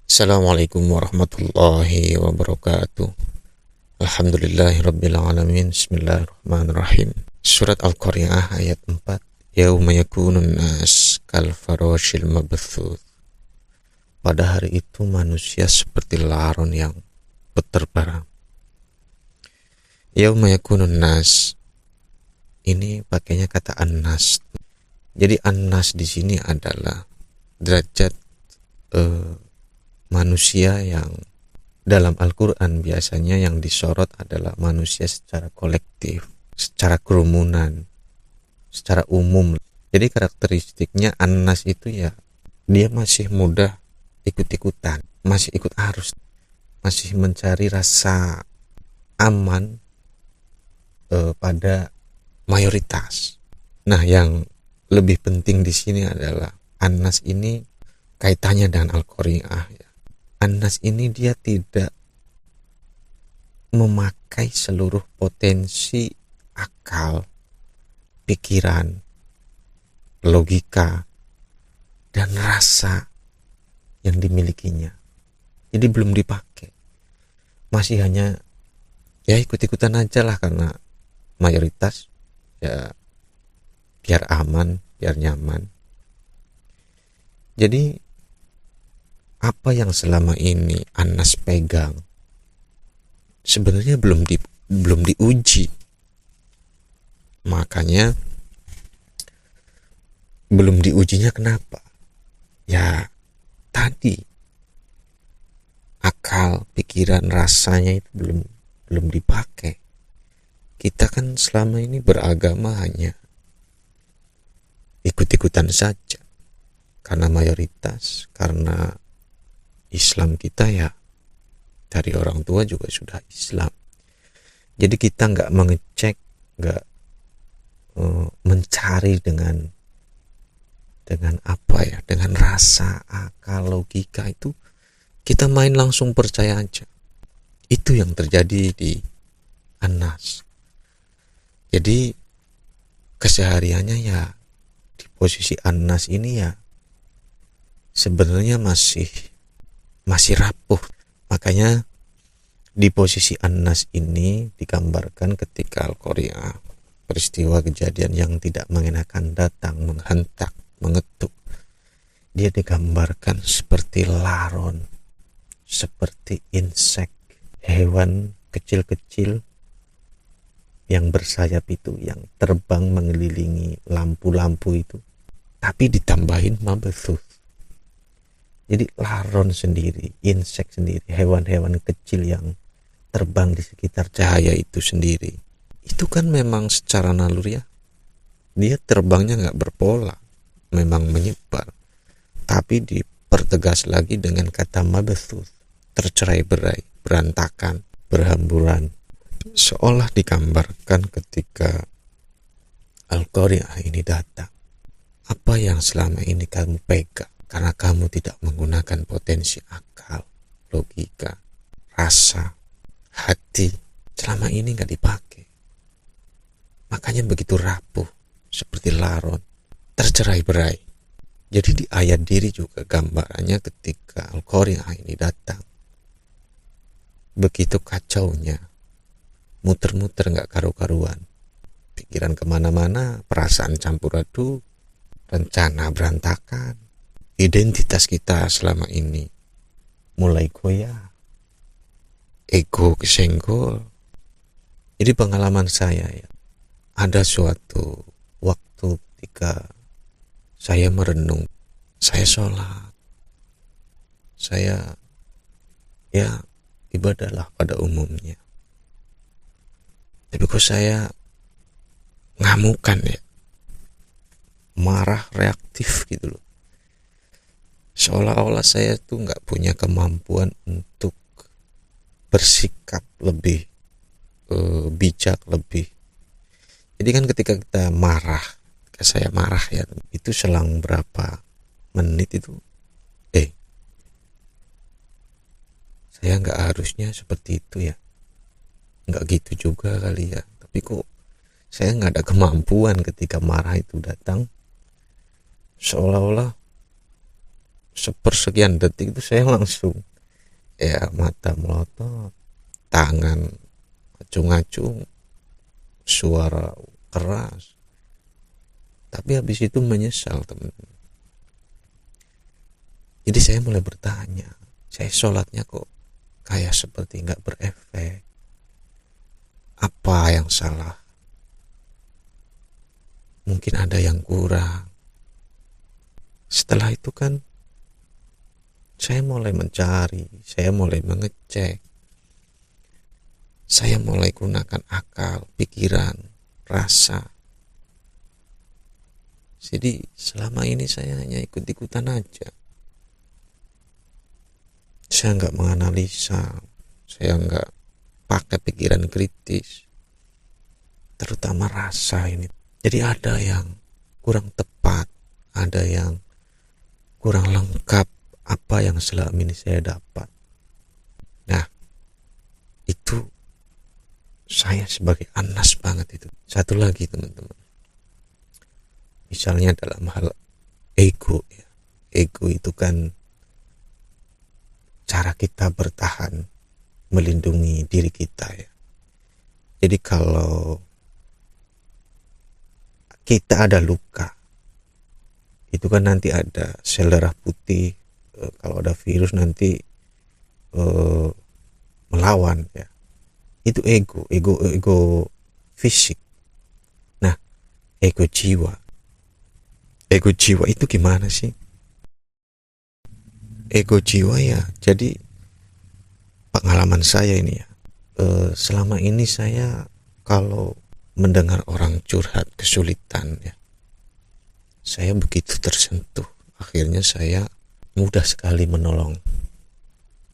Assalamualaikum warahmatullahi wabarakatuh. Alhamdulillahirrabbilalamin. Bismillahirrahmanirrahim. Surat Al-Qari'ah ayat 4. Yauma yakunun nas kal faroshil mabthuth. Pada hari itu manusia seperti laron yang berterbangan. Yauma yakunun nas. Ini pakainya kata annas. Jadi annas di sini adalah derajat manusia yang dalam Al-Quran biasanya yang disorot adalah manusia secara kolektif, secara kerumunan, secara umum. Jadi karakteristiknya annas itu ya, dia masih mudah ikut-ikutan, masih ikut arus, masih mencari rasa aman pada mayoritas. Nah, yang lebih penting di sini adalah annas ini kaitannya dengan Al-Qari'ah ya. Annas ini dia tidak memakai seluruh potensi akal, pikiran, logika, dan rasa yang dimilikinya. Jadi belum dipakai. Masih hanya ya ikut-ikutan aja lah karena mayoritas ya biar aman, biar nyaman. Jadi apa yang selama ini Anas pegang sebenarnya belum diuji. Makanya belum diujinya kenapa? Ya tadi akal, pikiran, rasanya itu belum dipakai. Kita kan selama ini beragama hanya ikut-ikutan saja. Karena mayoritas, karena Islam kita ya dari orang tua juga sudah Islam. Jadi kita nggak mengecek, nggak mencari dengan apa ya, dengan rasa, akal, logika itu kita main langsung percaya aja. Itu yang terjadi di Anas. Jadi kesehariannya ya di posisi Anas ini ya sebenarnya masih rapuh. Makanya di posisi Anas ini digambarkan ketika Al-Qari'ah, peristiwa kejadian yang tidak mengenakan datang, menghentak, mengetuk. Dia digambarkan seperti laron, seperti insek, hewan kecil-kecil yang bersayap itu, yang terbang mengelilingi lampu-lampu itu, tapi ditambahin mabthuth. Jadi laron sendiri, insek sendiri, hewan-hewan kecil yang terbang di sekitar cahaya itu sendiri. Itu kan memang secara naluri ya, dia terbangnya nggak berpola, memang menyebar. Tapi dipertegas lagi dengan kata mabthuth, tercerai-berai, berantakan, berhamburan. Seolah digambarkan ketika Al-Qari'ah ini datang. Apa yang selama ini kamu pegang? Karena kamu tidak menggunakan potensi akal, logika, rasa, hati, selama ini gak dipakai. Makanya begitu rapuh, seperti laron, tercerai-berai. Jadi di ayat diri juga gambarannya ketika Al-Qari'ah ini datang. Begitu kacaunya, muter-muter gak karu-karuan. Pikiran kemana-mana, perasaan campur aduk, rencana berantakan. Identitas kita selama ini mulai goyah, ego kesenggol. Jadi pengalaman saya ya, ada suatu waktu ketika saya merenung, saya sholat, saya ya ibadahlah pada umumnya. Tapi kok saya ngamukan ya, marah, reaktif gitu loh. Seolah-olah saya tuh nggak punya kemampuan untuk bersikap lebih bijak, lebih. Jadi kan ketika kita marah, ketika saya marah ya, itu selang berapa menit itu, saya nggak harusnya seperti itu ya, nggak gitu juga kali ya. Tapi kok saya nggak ada kemampuan ketika marah itu datang, seolah-olah sepersekian detik itu saya langsung ya mata melotot, tangan acung-acung, suara keras. Tapi habis itu menyesal teman-teman. Jadi saya mulai bertanya, saya sholatnya kok kayak seperti nggak berefek. Apa yang salah? Mungkin ada yang kurang. Setelah itu kan saya mulai mencari, saya mulai mengecek, saya mulai gunakan akal, pikiran, rasa. Jadi selama ini saya hanya ikut-ikutan aja. Saya nggak menganalisa, saya nggak pakai pikiran kritis, terutama rasa ini. Jadi ada yang kurang tepat, ada yang kurang lengkap apa yang selama ini saya dapat. Nah, itu saya sebagai Anas banget itu. Satu lagi teman-teman, misalnya dalam hal ego ya. Ego itu kan cara kita bertahan, melindungi diri kita ya. Jadi kalau kita ada luka, itu kan nanti ada sel darah putih, kalau ada virus nanti melawan ya. Itu ego fisik. Nah, ego jiwa itu gimana sih? Ego jiwa ya, jadi pengalaman saya ini ya, selama ini saya kalau mendengar orang curhat kesulitan ya, saya begitu tersentuh, akhirnya saya mudah sekali menolong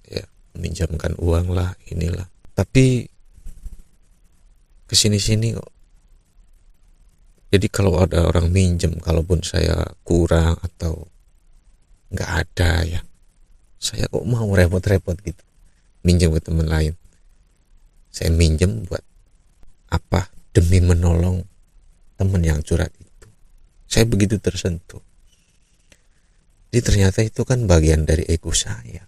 ya, meminjamkan uang lah, inilah. Tapi kesini-sini kok, jadi kalau ada orang minjem, kalaupun saya kurang atau nggak ada ya, saya kok mau repot-repot gitu minjem ke teman lain. Saya minjem buat apa? Demi menolong teman yang curhat itu. Saya begitu tersentuh. Jadi ternyata itu kan bagian dari ego saya.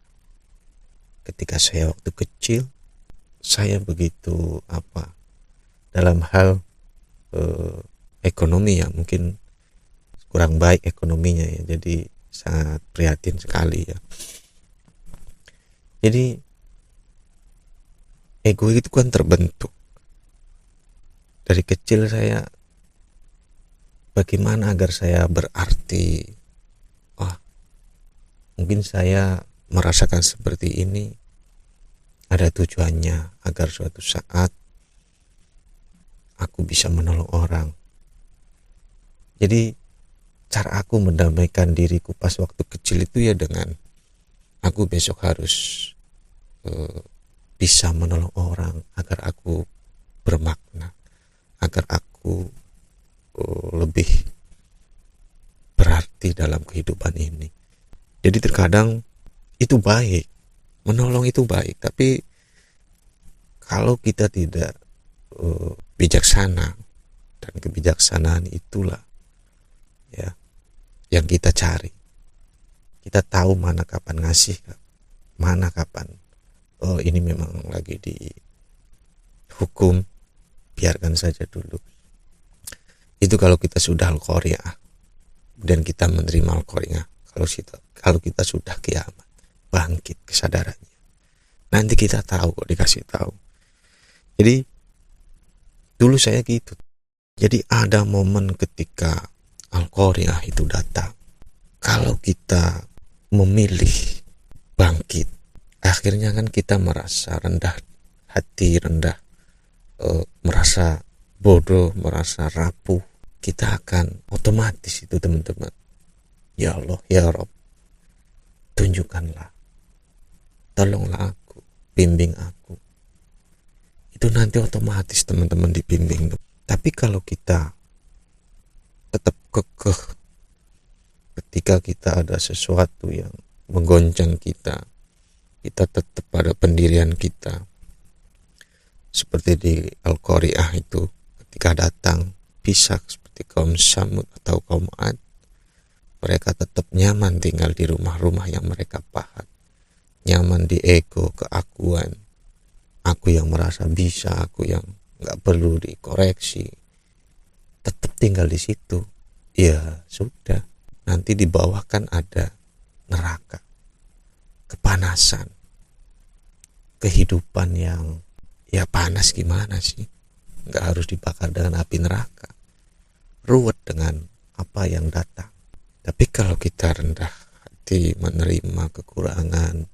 Ketika saya waktu kecil, saya begitu dalam hal ekonomi ya, mungkin kurang baik ekonominya ya, jadi sangat prihatin sekali ya. Jadi ego itu kan terbentuk dari kecil. Saya bagaimana agar saya berarti, mungkin saya merasakan seperti ini ada tujuannya agar suatu saat aku bisa menolong orang. Jadi cara aku mendamaikan diriku pas waktu kecil itu ya dengan aku besok harus bisa menolong orang agar aku bermakna, agar aku lebih berarti dalam kehidupan ini. Jadi terkadang itu baik, menolong itu baik, tapi kalau kita tidak bijaksana, dan kebijaksanaan itulah ya yang kita cari. Kita tahu mana kapan ngasih, mana kapan ini memang lagi dihukum, biarkan saja dulu. Itu kalau kita sudah al-qari'ah dan kita menerima al-qari'ah. Kalau kita sudah kiamat, bangkit kesadarannya, nanti kita tahu kok, dikasih tahu. Jadi dulu saya gitu. Jadi ada momen ketika al-qari'ah itu datang. Kalau kita memilih bangkit, akhirnya kan kita merasa rendah hati, merasa bodoh, merasa rapuh. Kita akan otomatis itu teman-teman, ya Allah, ya Rabb, tunjukkanlah, tolonglah aku, bimbing aku. Itu nanti otomatis teman-teman dibimbing. Tapi kalau kita tetap kekeh, ketika kita ada sesuatu yang menggoncang kita tetap pada pendirian kita. Seperti di Al-Qari'ah itu, ketika datang pisah seperti kaum Samud atau kaum Ad, Mereka tetap nyaman tinggal di rumah-rumah yang mereka pahat, nyaman di ego, keakuan, aku yang merasa bisa, aku yang nggak perlu dikoreksi, tetap tinggal di situ. Ya sudah, nanti di bawah kan ada neraka, kepanasan, kehidupan yang ya panas gimana sih, nggak harus dibakar dengan api neraka, ruwet dengan apa yang datang. Tapi kalau kita rendah hati menerima kekurangan,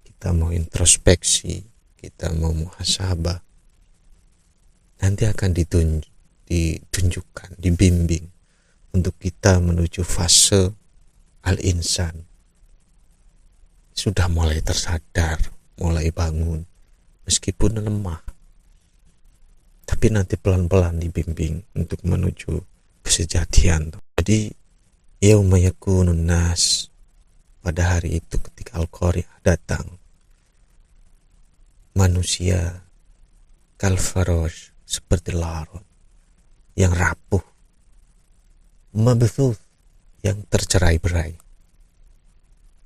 kita mau introspeksi, kita mau muhasabah, nanti akan ditunjukkan, dibimbing untuk kita menuju fase al-insan, sudah mulai tersadar, mulai bangun, meskipun lemah, tapi nanti pelan-pelan dibimbing untuk menuju kesejatian. Jadi yauma yakunun nas, pada hari itu ketika Al-Qari'ah datang, manusia kalfarosh, seperti larut yang rapuh, mabthuth, yang tercerai-berai,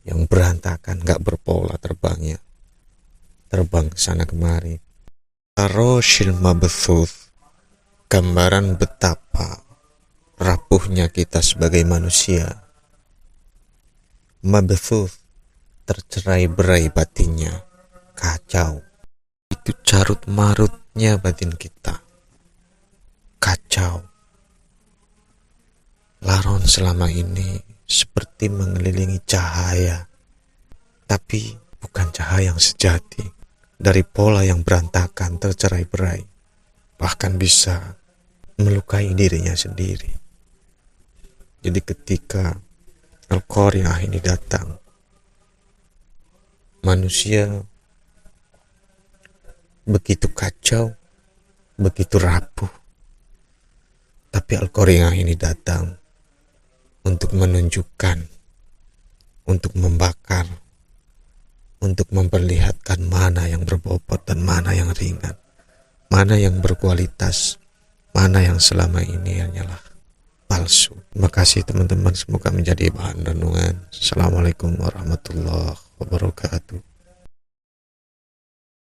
yang berantakan, gak berpola terbangnya, terbang ke sana kemari. Karoshil mabthuth, gambaran betapa rapuhnya kita sebagai manusia. Mabthuth, tercerai-berai batinnya, kacau. Itu carut marutnya batin kita, kacau. Laron selama ini seperti mengelilingi cahaya, tapi bukan cahaya yang sejati. Dari pola yang berantakan, tercerai-berai, bahkan bisa melukai dirinya sendiri. Jadi ketika Al-Qari'ah ini datang, manusia begitu kacau, begitu rapuh. Tapi Al-Qari'ah ini datang untuk menunjukkan, untuk membakar, untuk memperlihatkan mana yang berbobot dan mana yang ringan, mana yang berkualitas, mana yang selama ini hanyalah palsu. Terima kasih teman-teman, semoga menjadi bahan renungan. Assalamualaikum warahmatullahi wabarakatuh.